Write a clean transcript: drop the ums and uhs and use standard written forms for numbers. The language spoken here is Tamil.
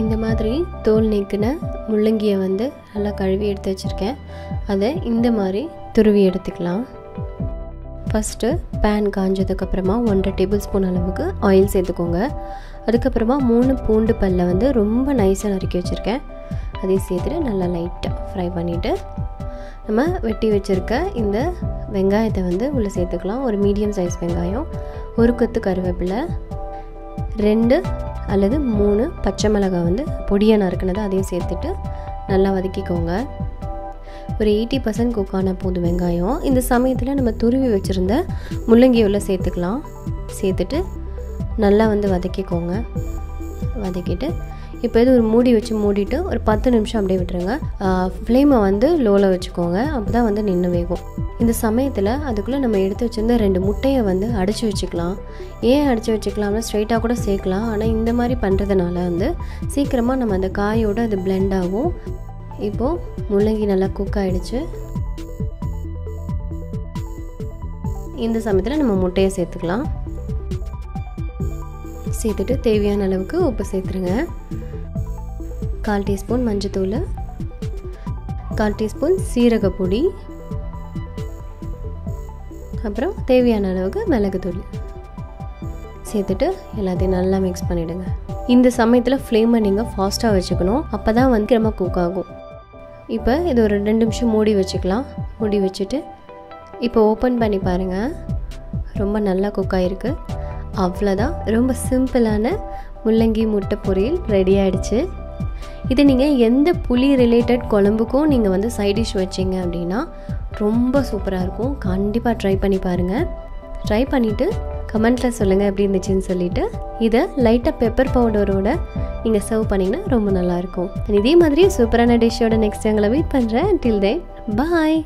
இந்த மாதிரி தோல் நீக்கின முள்ளங்கியை வந்து நல்லா கழுவி எடுத்து வச்சுருக்கேன். அதை இந்த மாதிரி துருவி எடுத்துக்கலாம். ஃபஸ்ட்டு பேன் காஞ்சதுக்கப்புறமா 1.5 டேபிள் ஸ்பூன் அளவுக்கு ஆயில் சேர்த்துக்கோங்க. அதுக்கப்புறமா 3 பூண்டு பல்லை வந்து ரொம்ப நைஸாக நறுக்கி வச்சுருக்கேன். அதையும் சேர்த்துட்டு நல்லா லைட்டாக ஃப்ரை பண்ணிவிட்டு நம்ம வெட்டி வச்சுருக்க இந்த வெங்காயத்தை வந்து உள்ளே சேர்த்துக்கலாம். ஒரு மீடியம் சைஸ் வெங்காயம், ஒரு கொத்து கருவேப்பிலை, 2 அல்லது 3 பச்சை மிளகாய் வந்து பொடியாக நறுக்குனது அதையும் சேர்த்துட்டு நல்லா வதக்கிக்கோங்க. ஒரு 80% குக் ஆன போது வெங்காயம். இந்த சமயத்தில் நம்ம துருவி வச்சுருந்த முள்ளங்கி உள்ள சேர்த்துக்கலாம். சேர்த்துட்டு நல்லா வந்து வதக்கிக்கோங்க. வதக்கிட்டு இப்போ இது ஒரு மூடி வச்சு மூடிட்டு ஒரு 10 நிமிஷம் அப்படியே விட்டுருங்க. ஃப்ளேமை வந்து லோவில் வச்சுக்கோங்க. அப்போ தான் வந்து நின்று வேகும். இந்த சமயத்தில் அதுக்குள்ளே நம்ம எடுத்து வச்சுருந்த 2 முட்டையை வந்து அடைச்சி வச்சுக்கலாம். ஏன் அடைச்சி வச்சுக்கலாம்னா ஸ்ட்ரைட்டாக கூட சேர்க்கலாம். ஆனால் இந்த மாதிரி பண்ணுறதுனால வந்து சீக்கிரமாக நம்ம அந்த காயோடு அது பிளெண்ட் ஆகும். இப்போது முள்ளங்கி நல்லா குக் ஆகிடுச்சு. இந்த சமயத்தில் நம்ம முட்டையை சேர்த்துக்கலாம். சேர்த்துட்டு தேவையான அளவுக்கு உப்பு சேர்த்துருங்க. 1/4 டீஸ்பூன் மஞ்சத்தூள், 1/4 டீஸ்பூன் சீரகப்பொடி, அப்புறம் தேவையான அளவுக்கு மிளகுத்தூள் சேர்த்துட்டு எல்லாத்தையும் நல்லா மிக்ஸ் பண்ணிவிடுங்க. இந்த சமயத்தில் ஃப்ளேமை நீங்கள் ஃபாஸ்ட்டாக வச்சுக்கணும். அப்போ தான் வந்து ரொம்ப குக் ஆகும். இப்போ இது ஒரு 2 நிமிஷம் மூடி வச்சுக்கலாம். மூடி வச்சுட்டு இப்போ ஓப்பன் பண்ணி பாருங்கள். ரொம்ப நல்லா குக் ஆகிருக்கு. அவ்வளோதான், ரொம்ப சிம்பிளான முள்ளங்கி முட்டை பொரியல் ரெடி ஆகிடுச்சு. இது நீங்கள் எந்த புளி ரிலேட்டட் குழம்புக்கும் நீங்கள் வந்து சைட் டிஷ் வச்சிங்க அப்படின்னா ரொம்ப சூப்பராக இருக்கும். கண்டிப்பாக ட்ரை பண்ணி பாருங்கள். ட்ரை பண்ணிவிட்டு கமெண்ட்டில் சொல்லுங்கள் எப்படி இருந்துச்சுன்னு சொல்லிவிட்டு இதை லைட்டாக பெப்பர் பவுடரோட நீங்கள் சர்வ் பண்ணிங்கன்னா ரொம்ப நல்லாயிருக்கும். இதே மாதிரி சூப்பரான டிஷ்ஷோட நெக்ஸ்ட் எங்களை வெயிட் பண்ணுறேன். டில் தென் பாய்.